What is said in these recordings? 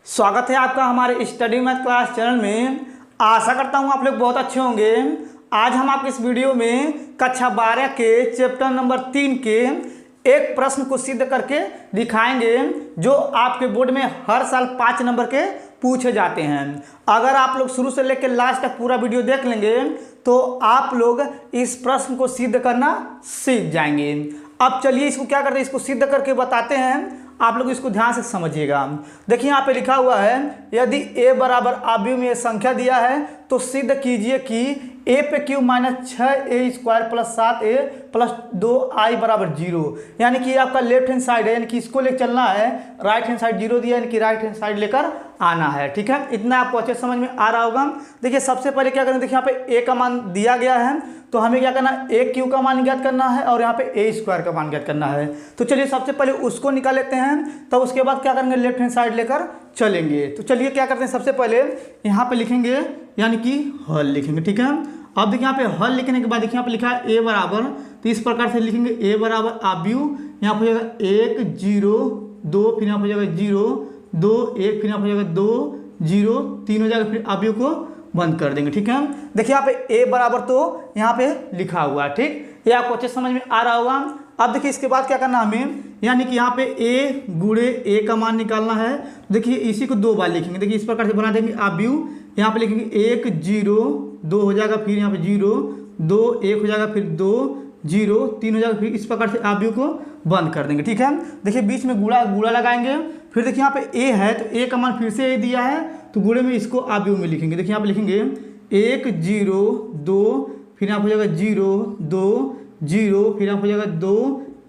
स्वागत है आपका हमारे स्टडी मैथ क्लास चैनल में। आशा करता हूँ आप लोग बहुत अच्छे होंगे। आज हम आपके इस वीडियो में कक्षा 12 के चैप्टर नंबर 3 के एक प्रश्न को सिद्ध करके दिखाएंगे जो आपके बोर्ड में हर साल 5 नंबर के पूछे जाते हैं। अगर आप लोग शुरू से लेकर लास्ट तक पूरा वीडियो देख लेंगे तो आप लोग इस प्रश्न को सिद्ध करना सीख जाएंगे। अब चलिए इसको क्या करते हैं, इसको सिद्ध करके बताते हैं। आप लोग इसको ध्यान से समझिएगा। देखिए यहाँ पे लिखा हुआ है, यदि a बराबर आव्यूह में संख्या दिया है तो सिद्ध कीजिए कि a पे cube minus 6a² plus 7a plus 2i बराबर 0। यानी कि आपका लेफ्ट हैंड साइड है, यानी कि इसको लेकर चलना है। राइट हैंड साइड 0 दिया, यानी कि राइट हैंड साइड लेकर आना है। ठीक है, इतना आपको अच्छे समझ में आ रहा होगा। देखिए सबसे पहले क्या करें, देखिए यहाँ पे a का मान दिया गया है तो हमें क्या करना है, a क्यू का मान ज्ञात करना है और यहाँ पे a² का मान ज्ञात करना है। तो चलिए सबसे पहले उसको निकाल लेते हैं, तब उसके बाद क्या करेंगे, लेफ्ट हैंड साइड लेकर चलेंगे। तो चलिए क्या करते हैं, सबसे पहले यहाँ पे लिखेंगे यानी कि हल लिखेंगे। ठीक है, अब देखिए यहाँ पे हल लिखने के बाद देखिए यहाँ पे लिखा है a बराबर, तो इस प्रकार से लिखेंगे a बराबर आव्यूह, यहाँ पे हो जाएगा 1 0 2, फिर यहाँ पे हो जाएगा 0 2 1, फिर यहाँ पे हो जाएगा 2 0 3 हो जाएगा, फिर आव्यूह को बंद कर देंगे। ठीक है, देखिए यहाँ पे a बराबर तो यहाँ पे लिखा हुआ है। ठीक, ये आपको अच्छे समझ में आ रहा होगा। अब देखिए इसके बाद क्या करना हमें, यानी कि यहाँ पे a गुणे a का मान निकालना है। देखिए इसी को 2 बार लिखेंगे। देखिए इस प्रकार से बना देंगे आव्यूह, यहाँ पे लिखेंगे 1 0 2 हो जाएगा, फिर यहाँ पे 0 2 1 हो जाएगा, फिर 2 0 3 हो जाएगा, फिर इस प्रकार से आव्यूह को बंद कर देंगे। ठीक है, देखिए बीच में गुणा लगाएंगे। फिर देखिए यहाँ पे a है तो a का मान फिर से a दिया है तो गुणे में इसको आव्यूह में लिखेंगे। देखिए यहाँ पे लिखेंगे 1 0 2, फिर यहाँ पे हो जाएगा 0 2 0, फिर यहाँ पे हो जाएगा 2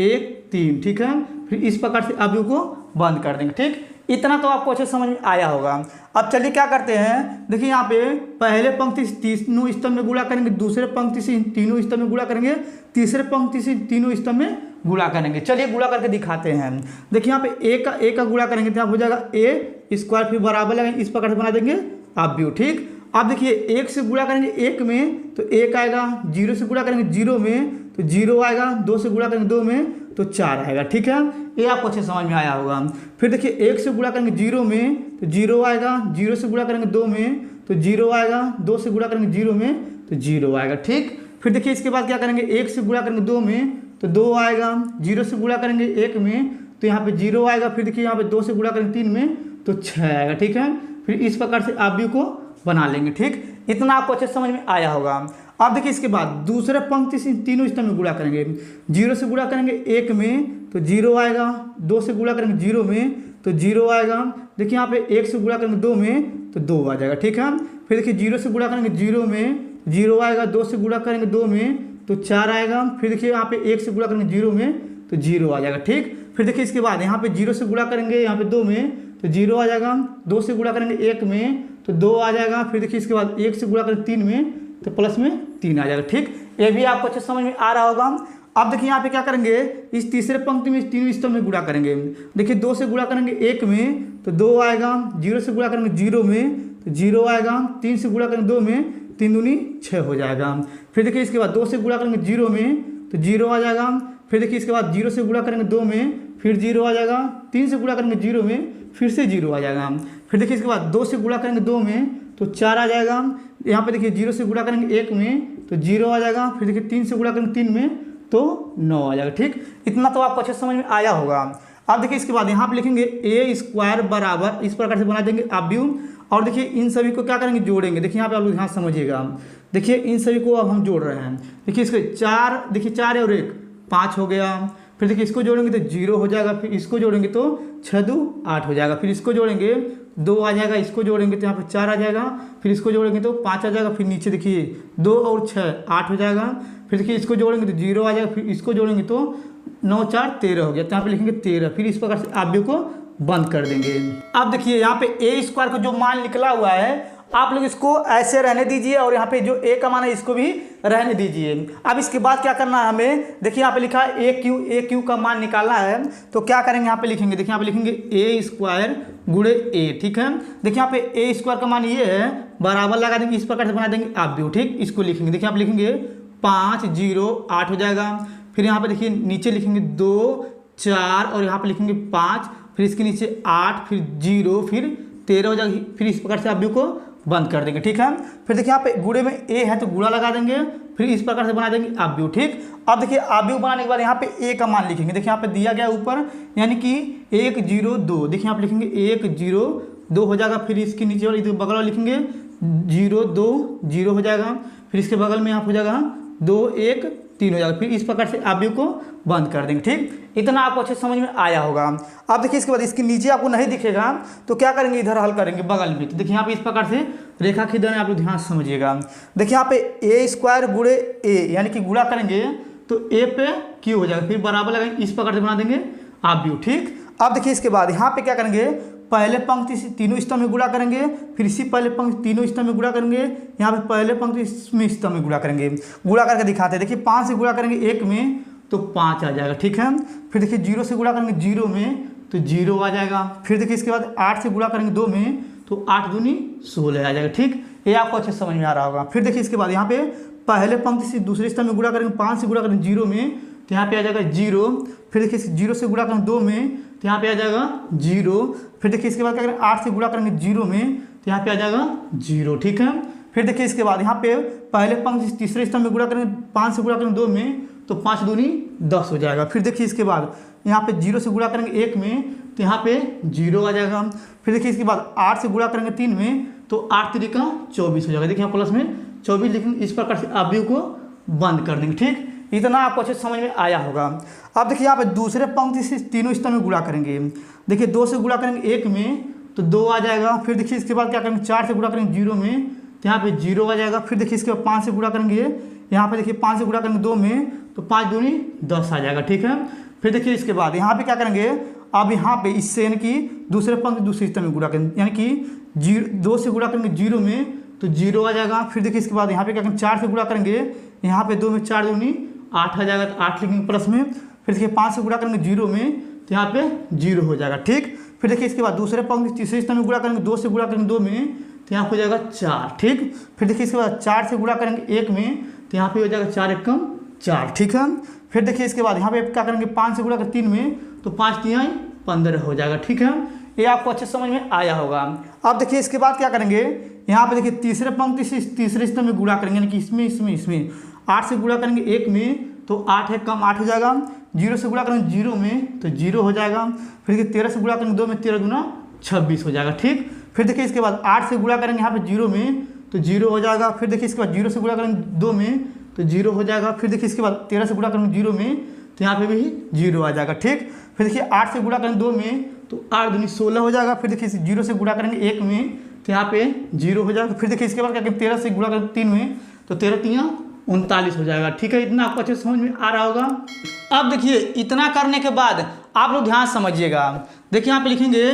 1 3। ठीक है, फिर इस प्रकार से आव्यूह को बंद कर देंगे। ठीक, इतना तो आपको अच्छे समझ में आया होगा। अब चलिए क्या करते हैं, देखिए यहाँ पे पहले पंक्ति से तीनों स्तंभ में गुणा करेंगे, दूसरे पंक्ति से तीनों स्तंभ में गुणा करेंगे, तीसरे पंक्ति से तीनों स्तंभ में गुणा करेंगे। चलिए गुणा करके दिखाते हैं। देखिए यहाँ पे a का गुणा करेंगे तो यहाँ हो जाएगा a², फिर बराबर लगाएंगे, इस प्रकार से बना देंगे आव्यूह। ठीक, अब देखिए 1 से गुणा करेंगे 1 में तो 1 आएगा, 0 से गुणा करेंगे 0 में तो 0 आएगा, 2 से गुणा करेंगे 2 में तो 4 आएगा। ठीक है, ये आपको अच्छे समझ में आया होगा। फिर देखिए 1 से गुणा करेंगे 0 में तो 0 आएगा, 0 से गुणा करेंगे 2 में तो 0 आएगा, 2 से गुणा करेंगे 0 में तो 0 आएगा। ठीक, फिर देखिए इसके बाद क्या करेंगे, 1 से गुणा करेंगे 2 में तो 2 आएगा, 0 से गुणा करेंगे 1 में तो यहाँ पे 0 आएगा, फिर देखिए यहाँ पे 2 से गुणा करेंगे 3 में तो 6 आएगा। ठीक है, फिर इस प्रकार से आव्यूह को बना लेंगे। ठीक, इतना आपको अच्छे समझ में आया होगा। अब देखिए इसके बाद दूसरे पंक्ति से तीनों स्तंभ में गुणा करेंगे। 0 से गुणा करेंगे 1 में तो 0 आएगा, 2 से गुणा करेंगे 0 में तो 0 आएगा, देखिए यहाँ पे 1 से गुणा करेंगे 2 में तो 2 आ जाएगा। ठीक है, फिर देखिए 0 से गुणा करेंगे 0 में 0 आएगा, 2 से गुणा करेंगे 2 में तो 4 आएगा, फिर देखिए यहाँ पे 1 से गुणा करेंगे 0 में तो 0 आ जाएगा। ठीक, फिर देखिए इसके बाद यहाँ पे 0 से गुणा करेंगे यहाँ पे 2 में तो 0 आ जाएगा, 2 से गुणा करेंगे 1 में तो 2 आ जाएगा, फिर देखिए इसके बाद 1 से गुणा करेंगे 3 में तो प्लस में 3 आ जाएगा। ठीक, ये भी आपको अच्छे समझ में आ रहा होगा। अब देखिए यहाँ पे क्या करेंगे, इस तीसरे पंक्ति में तीनों स्तंभ में गुणा करेंगे। देखिए 2 से गुणा करेंगे 1 में तो 2 आएगा, 0 से गुणा करेंगे 0 में तो 0 आएगा, 3 से गुणा करेंगे 2 में 3 दूनी 6 हो जाएगा। फिर देखिए इसके बाद 2 से गुणा करेंगे 0 में तो 0 आ जाएगा, फिर देखिए इसके बाद 0 से गुणा करेंगे 2 में फिर 0 आ जाएगा, 3 से गुणा करेंगे 0 में फिर से 0 आ जाएगा, फिर देखिए इसके बाद 2 से गुणा करेंगे 2 में तो 4 आ जाएगा, यहाँ पे देखिए 0 से गुणा करेंगे 1 में तो 0 आ जाएगा, फिर देखिए 3 से गुणा करेंगे 3 में तो 9 आ जाएगा। ठीक, इतना तो आपको अच्छे समझ में आया होगा। अब देखिए इसके बाद यहाँ पे लिखेंगे a² बराबर, इस प्रकार से बना देंगे आव्यूह। और देखिए इन सभी को क्या करेंगे, जोड़ेंगे। देखिए यहाँ पे आप लोग ध्यान समझिएगा। देखिए इन सभी को अब हम जोड़ रहे हैं। देखिए इसके 4, देखिए 4 और 1 5 हो गया, फिर देखिए इसको जोड़ेंगे तो 0 हो जाएगा, फिर इसको जोड़ेंगे तो 6 2 8 हो जाएगा, फिर इसको जोड़ेंगे 2 आ जाएगा, इसको जोड़ेंगे तो यहाँ पे 4 आ जाएगा, फिर इसको जोड़ेंगे तो 5 आ जाएगा, फिर नीचे देखिए 2 और 6 8 हो जाएगा, फिर देखिए इसको जोड़ेंगे तो 0 आ जाएगा, फिर इसको जोड़ेंगे तो 9 4 13 हो गया, तो यहाँ पे लिखेंगे 13। फिर इस प्रकार से आव्यूह को बंद कर देंगे। अब देखिए यहाँ पे a² का जो मान निकला हुआ है आप लोग इसको ऐसे रहने दीजिए और यहाँ पे जो a का मान है इसको भी रहने दीजिए। अब इसके बाद क्या करना है हमें, देखिए यहाँ पे लिखा है a क्यू का मान निकालना है तो क्या करेंगे, यहाँ पे लिखेंगे। देखिए यहाँ पे लिखेंगे a² गुणे a। ठीक है, देखिए यहाँ पे a² का मान ये है, बराबर लगा देंगे, इस प्रकार से बना देंगे आव्यूह। ठीक, इसको लिखेंगे। देखिए यहाँ पे लिखेंगे 5 0 8 हो जाएगा, फिर यहाँ पे देखिए नीचे लिखेंगे 2 4 और यहाँ पे लिखेंगे 5, फिर इसके नीचे 8 फिर 0 फिर 13 हो जाएगा। फिर इस प्रकार से आप व्यू को बंद कर देंगे, ठीक है। फिर देखिए यहाँ पे गुणे में ए है तो गुणा लगा देंगे, फिर इस प्रकार से बना देंगे आप व्यू, ठीक। अब देखिए आप व्यू बनाने के बाद यहाँ पे ए का मान लिखेंगे। देखिए यहाँ पे दिया गया ऊपर, यानी कि 1 0 2। देखिए यहाँ पे लिखेंगे 1 0 2 हो जाएगा। फिर इसके नीचे वाले बगल वाला लिखेंगे 0 2 0 हो जाएगा। फिर इसके बगल में यहाँ हो जाएगा 2 1 3 हो जाएगा। फिर इस प्रकार से आप व्यू को बंद कर देंगे, ठीक। इतना आपको अच्छे समझ में आया होगा। अब देखिए इसके बाद इसके नीचे आपको नहीं दिखेगा तो क्या करेंगे, इधर हल करेंगे बगल में। तो देखिए यहाँ पे इस प्रकार से रेखा खींचना है, आप लोग ध्यान से समझिएगा। देखिए यहाँ पे ए स्क्वायर गुणे ए, यानी कि गुणा करेंगे तो ए पे क्यू हो जाएगा। फिर बराबर लगाएंगे, इस प्रकार से बना देंगे आप व्यू, ठीक। अब देखिए इसके बाद यहाँ पे क्या करेंगे, पहले पंक्ति से तीनों स्तंभ में गुणा करेंगे, फिर इसी पहले पंक्ति तीनों स्तंभ में गुणा करेंगे। यहाँ पे पहले पंक्ति इसमें स्तंभ में गुणा करेंगे, गुणा करके दिखाते हैं। देखिए 5 से गुणा करेंगे 1 में तो 5 आ जाएगा, ठीक है। फिर देखिए 0 से गुणा करेंगे 0 में तो 0 आ जाएगा। फिर देखिए इसके बाद 8 से गुणा करेंगे 2 में तो 8 दूनी 16 आ जाएगा, ठीक। ये आपको अच्छे समझ में आ रहा होगा। फिर देखिए इसके बाद यहाँ पे पहले पंक्ति से दूसरे स्तंभ में गुणा करेंगे, 5 से गुणा करेंगे 0 में तो यहाँ पे आ जाएगा 0। फिर देखिए 0 से गुणा करेंगे 2 में तो यहाँ पे आ जाएगा 0। फिर देखिए इसके बाद क्या करेंगे, 8 से गुणा करेंगे 0 में तो यहाँ पे आ जाएगा 0, ठीक है। फिर देखिए इसके बाद यहाँ पे पहले पंक्ति से तीसरे स्तंभ में गुणा करेंगे, 5 से गुणा करेंगे 2 में तो 5 दूनी 10 हो जाएगा। फिर देखिए इसके बाद यहाँ पे 0 से गुणा करेंगे 1 में तो यहाँ पे 0 आ जाएगा। फिर देखिए इसके बाद 8 से गुणा करेंगे 3 में तो 8 3 24 हो जाएगा। देखिए यहाँ प्लस में 24 लिखेंगे, इस प्रकार से आप व्यू को बंद कर देंगे, ठीक। इतना आपको अच्छे समझ में आया होगा। अब देखिए यहाँ पे दूसरे पंक्ति से तीनों स्तंभ में गुणा करेंगे। देखिए 2 से गुणा करेंगे 1 में तो 2 आ जाएगा। फिर देखिए इसके बाद क्या करेंगे, 4 से गुणा करेंगे 0 में तो यहाँ पे 0 आ जाएगा। फिर देखिए इसके बाद 5 से गुणा करेंगे, यहाँ पे देखिए 5 से गुणा करेंगे 2 में तो 5 दूनी 10 आ जाएगा, ठीक है। फिर देखिए इसके बाद यहाँ पे क्या करेंगे, अब यहाँ पे इससे यानी कि दूसरे पंक्ति दूसरे स्तंभ में गुणा करेंगे, यानी कि 2 से गुणा करेंगे 0 में तो 0 आ जाएगा। फिर देखिए इसके बाद यहाँ पे क्या करेंगे, 4 से गुणा करेंगे, यहाँ पे 2 में 4 दूनी 8 आ जाएगा तो 8 लिखेंगे प्लस में। फिर देखिए 5 से गुणा करेंगे 0 में तो यहाँ पे 0 हो जाएगा, ठीक। फिर देखिए इसके बाद दूसरे पंक्ति तीसरे स्तंभ में गुणा करेंगे, 2 से गुणा करेंगे 2 में तो यहाँ पे हो जाएगा 4, ठीक। फिर देखिए इसके बाद 4 से गुणा करेंगे 1 में तो यहाँ पे हो जाएगा 4 एकम 4, ठीक है। फिर देखिए इसके बाद यहाँ पे क्या करेंगे, 5 से गुणा करेंगे 3 में तो 5 3 15 हो जाएगा, ठीक है। ये आपको अच्छे समझ में आया होगा। अब देखिए इसके बाद क्या करेंगे, यहाँ पे देखिए तीसरे पंक्ति से तीसरे स्तंभ में गुणा करेंगे, यानी कि इसमें 8 से गुणा करेंगे 1 में तो 8 एक कम 8 हो जाएगा। 0 से गुणा करेंगे 0 में तो 0 हो जाएगा। फिर देखिए 13 से गुणा करेंगे 2 में 13 दूना 26 हो जाएगा, ठीक। फिर देखिए इसके बाद 8 से गुणा करेंगे यहाँ पे 0 में तो 0 हो जाएगा। फिर देखिए इसके बाद 0 से गुणा करेंगे 2 में तो 0 हो जाएगा। फिर देखिए इसके बाद 13 से गुणा करेंगे 0 में तो यहाँ पे भी 0 आ जाएगा, ठीक। फिर देखिए 8 से गुणा करेंगे 2 में तो 8 दूनी 16 हो जाएगा। फिर देखिए 0 से गुणा करेंगे 1 में तो यहाँ पे 0 हो जाएगा। फिर देखिए इसके बाद क्या करेंगे, 13 से गुणा करेंगे 3 में तो 13 3 39 हो जाएगा, ठीक है। इतना आपको अच्छे समझ में आ रहा होगा। अब देखिए इतना करने के बाद आप लोग ध्यान समझिएगा। देखिए यहाँ पे लिखेंगे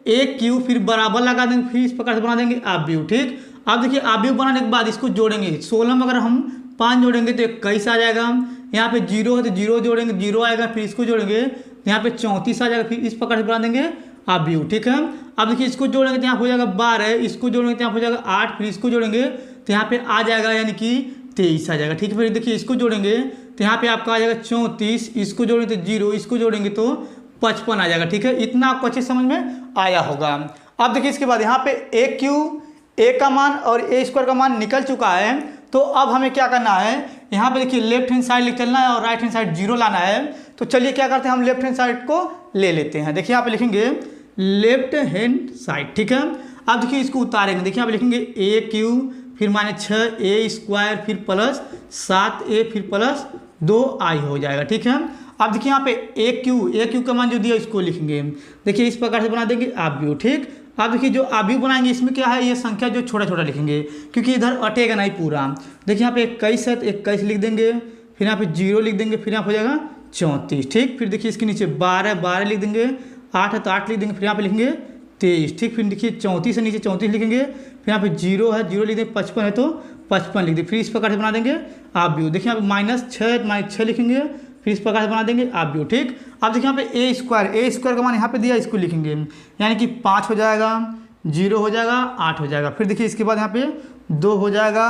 एक क्यू, फिर बराबर लगा देंगे, फिर इस प्रकार से बना देंगे आप व्यू, ठीक। अब देखिए आप व्यू बनाने के बाद इसको जोड़ेंगे। 16 में अगर हम 5 जोड़ेंगे तो 21 आ जाएगा। यहाँ पे 0 है तो 0 जोड़ेंगे 0 आएगा। फिर इसको जोड़ेंगे तो यहाँ पे 34 आ जाएगा। फिर इस प्रकार से बना देंगे आप व्यू, ठीक है। अब देखिए इसको जोड़ेंगे तो यहाँ हो जाएगा 12, इसको जोड़ेंगे तो यहाँ हो जाएगा 8, फिर इसको जोड़ेंगे तो यहाँ पे आ जाएगा यानी कि 23 आ जाएगा, ठीक है। फिर देखिए इसको जोड़ेंगे तो यहाँ पे आपका आ जाएगा 34, इसको जोड़ेंगे तो 0, इसको जोड़ेंगे तो 55 आ जाएगा, ठीक है। इतना आपको अच्छे समझ में आया होगा। अब देखिए इसके बाद यहाँ पे ए क्यू, ए का मान और ए स्क्वायर का मान निकल चुका है। तो अब हमें क्या करना है, यहाँ पे देखिए लेफ्ट हैंड साइड लिख चलना है और राइट हैंड साइड 0 लाना है। तो चलिए क्या करते हैं, हम लेफ्ट हैंड साइड को ले लेते हैं। देखिए यहाँ पे लिखेंगे लेफ्ट हैंड साइड, ठीक है। अब देखिए इसको उतारेंगे। देखिए यहाँ पे लिखेंगे ए क्यू, फिर माने 6 ए स्क्वायर, फिर प्लस 7 ए, फिर प्लस 2 आई हो जाएगा, ठीक है। अब देखिए यहाँ पे ए क्यू का मान जो दिया इसको लिखेंगे। देखिए इस प्रकार से बना देंगे आप व्यू, ठीक। अब देखिए जो आप व्यू बनाएंगे इसमें क्या है, ये संख्या जो छोटा छोटा लिखेंगे क्योंकि इधर अटेगा नहीं पूरा। देखिए यहाँ पे 21 है तो 21 लिख देंगे, फिर यहाँ पे 0 लिख देंगे, फिर यहाँ हो जाएगा 34, ठीक। फिर देखिए इसके नीचे 12 लिख देंगे, 8 है तो 8 लिख देंगे, फिर यहाँ पे लिखेंगे 23, ठीक। फिर देखिए 34 से नीचे 34 लिखेंगे, फिर यहाँ पे 0 है 0 लिख देंगे, 55 है तो 55 लिख देंगे। फिर इस प्रकार से बना देंगे आप व्यू। देखिए यहाँ पे -6 लिखेंगे, फिर इस प्रकार से बना देंगे आप व्यू, ठीक। अब देखिए यहाँ पे ए स्क्वायर का मान यहाँ पे दिया, इसको लिखेंगे यानी कि 5 हो जाएगा, 0 हो जाएगा, 8 हो जाएगा। फिर देखिए इसके बाद यहाँ पे 2 हो जाएगा,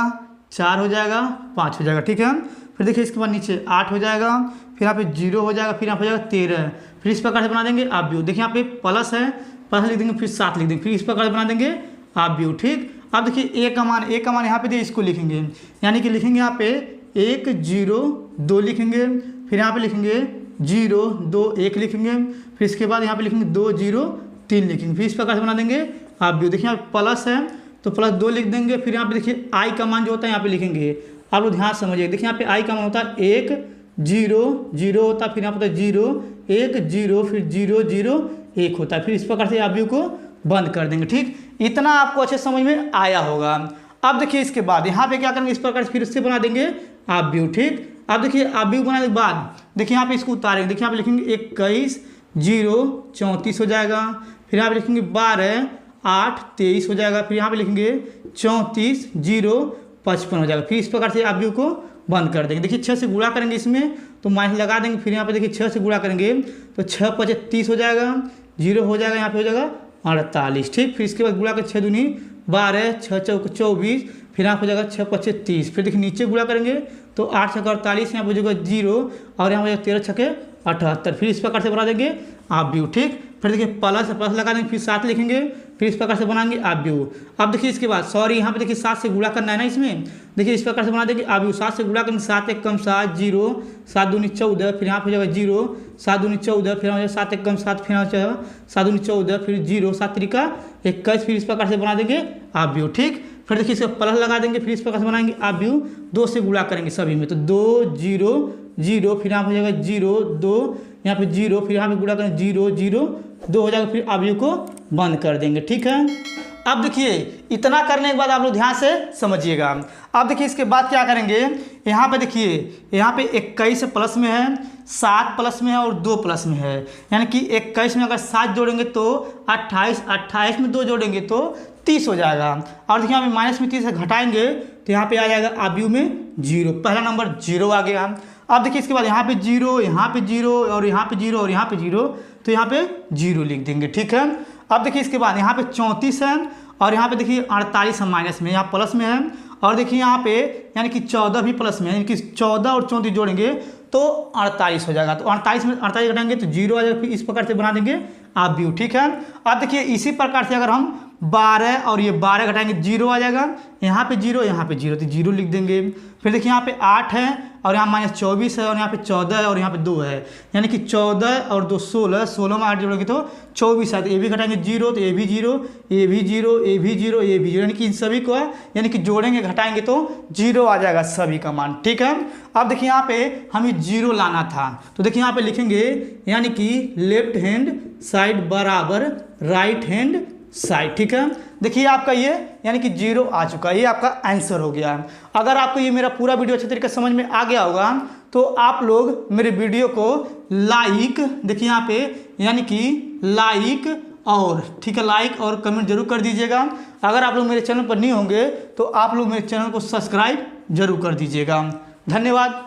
4 हो जाएगा, 5 हो जाएगा, ठीक है। फिर देखिए इसके बाद नीचे 8 हो जाएगा, फिर यहाँ पे 0 हो जाएगा, फिर यहाँ हो जाएगा 13, फिर इस प्रकार से बना देंगे आप व्यू। देखिए यहाँ पे प्लस है, प्लस लिख देंगे फिर 7 लिख देंगे, फिर इस प्रकार बना देंगे आप व्यू। ठीक, अब देखिए ए का मान यहाँ पे दिए, इसको लिखेंगे, यानी कि लिखेंगे यहाँ पे 1 0 2 लिखेंगे, फिर यहाँ पे लिखेंगे 0 2 1 लिखेंगे, फिर इसके बाद यहाँ पे लिखेंगे 2 0 3 लिखेंगे, फिर इस प्रकार से बना देंगे आप व्यू। देखिए यहाँ पे प्लस है तो प्लस 2 लिख देंगे, फिर यहाँ पे देखिए आई का मान जो होता है यहाँ पे लिखेंगे। आप लोग ध्यान समझिए, देखिए यहाँ पे आई का मान होता है 1 0 0 होता है, फिर यहाँ पे 0 1 0 फिर 0 0 1 होता है, फिर इस प्रकार से आप व्यू को बंद कर देंगे। ठीक, इतना आपको अच्छे समझ में आया होगा। अब देखिए इसके बाद यहाँ पे क्या करेंगे, इस प्रकार से फिर से बना देंगे आप व्यू। ठीक, अब देखिए आप व्यू बनाने के बाद देखिए यहाँ पे इसको उतारेंगे, देखिए यहाँ पे लिखेंगे 21 0 34 हो जाएगा, फिर यहाँ पे लिखेंगे 12 8 23 हो जाएगा, फिर यहाँ पे लिखेंगे 34 0 55 हो जाएगा, फिर इस प्रकार से आप व्यू को बंद कर देंगे। देखिए 6 से गुणा करेंगे इसमें तो माइनस लगा देंगे, फिर यहाँ पे देखिए 6 से गुणा करेंगे तो 6 5 30 हो जाएगा, 0 हो जाएगा, यहाँ पे हो जाएगा 48। ठीक, फिर इसके बाद गुणा कर 6 दूनी 12 6 चौक 24, फिर यहाँ हो जाएगा 6 5 30, फिर देखिए नीचे गुणा करेंगे तो 8 6 48, यहाँ हो जाएगा 0 और यहाँ हो जाएगा 13 6 78, फिर इस प्रकार से बना देंगे आप व्यू। ठीक, फिर देखिए प्लस लगा देंगे, फिर 7 लिखेंगे, फिर इस प्रकार से बनाएंगे आप व्यू। अब देखिए इसके बाद सॉरी यहाँ पे देखिए 7 से गुणा करना है ना इसमें, देखिए इस प्रकार से बना देंगे आप व्यू। 7 से गुणा करेंगे 7 1 कम 7 0 7 दूनी 14, फिर यहाँ पे हो जाएगा 0 7 दूनी 14, फिर यहाँ हो जाएगा 7 1 कम 7, फिर यहाँ हो जाएगा 7 दूनी 14, फिर 0 7 3 21, फिर इस प्रकार से बना देंगे आप व्यू। ठीक, फिर देखिए इसका प्लस लगा देंगे, फिर इस प्रकार से बनाएंगे आप व्यू। 2 से गुणा करेंगे सभी में तो 2 0 0, फिर यहाँ हो जाएगा 0 2, यहाँ पे 0, फिर यहाँ पे गुणा करेंगे 0 0 2 हो जाएगा, फिर आप व्यू को बंद कर देंगे। ठीक है, अब देखिए इतना करने के बाद आप लोग ध्यान से समझिएगा। अब देखिए इसके बाद क्या करेंगे, यहाँ पे देखिए यहाँ पे 21 प्लस में है, 7 प्लस में है और 2 प्लस में है, यानी कि 21 में अगर 7 जोड़ेंगे तो 28, 28 में 2 जोड़ेंगे तो 30 हो जाएगा, और देखिए यहाँ पे माइनस में 30 से घटाएंगे तो यहाँ पे आ जाएगा आप व्यू में 0, पहला नंबर 0 आ गया। अब देखिए इसके बाद यहाँ पे 0 यहाँ पे 0 और यहाँ पे 0 और यहाँ पे 0, तो यहाँ पे 0 लिख देंगे। ठीक है, अब देखिए इसके बाद यहाँ पे 34 है और यहाँ पे देखिए 48 है माइनस में, यहाँ प्लस में है, और देखिए यहाँ पे यानी कि 14 भी प्लस में है, यानी कि 14 और 34 जोड़ेंगे तो 48 हो जाएगा, तो 48 में 48 घटाएंगे तो 0 आ जाएगा, फिर इस प्रकार से बना देंगे आप व्यू। ठीक है, अब देखिए इसी प्रकार से अगर हम 12 और ये 12 घटाएंगे 0 आ जाएगा, यहाँ पे 0 यहाँ पे 0 तो 0 लिख देंगे। फिर देखिए यहाँ पे 8 है और यहाँ माइनस 24 है और यहाँ पे 14 है और यहाँ पे 2 है, यानी कि 14 और 2 16, 16 में 8 जोड़ेंगे तो 24 है, तो ये भी घटाएंगे 0 तो ये भी 0 ये भी 0 ये भी 0 ये भी 0, यानी कि इन सभी को यानी कि जोड़ेंगे घटाएंगे तो 0 आ जाएगा सभी का मान। ठीक है, अब देखिए यहाँ पे हमें 0 लाना था तो देखिए यहाँ पे लिखेंगे यानी कि लेफ्ट हैंड साइड बराबर राइट हैंड साइड। ठीक है, देखिए आपका ये यानी कि 0 आ चुका है, ये आपका आंसर हो गया। अगर आपको ये मेरा पूरा वीडियो अच्छे तरीके से समझ में आ गया होगा तो आप लोग मेरे वीडियो को लाइक, देखिए यहाँ पे यानी कि लाइक और ठीक है लाइक और कमेंट जरूर कर दीजिएगा। अगर आप लोग मेरे चैनल पर नहीं होंगे तो आप लोग मेरे चैनल को सब्सक्राइब जरूर कर दीजिएगा। धन्यवाद।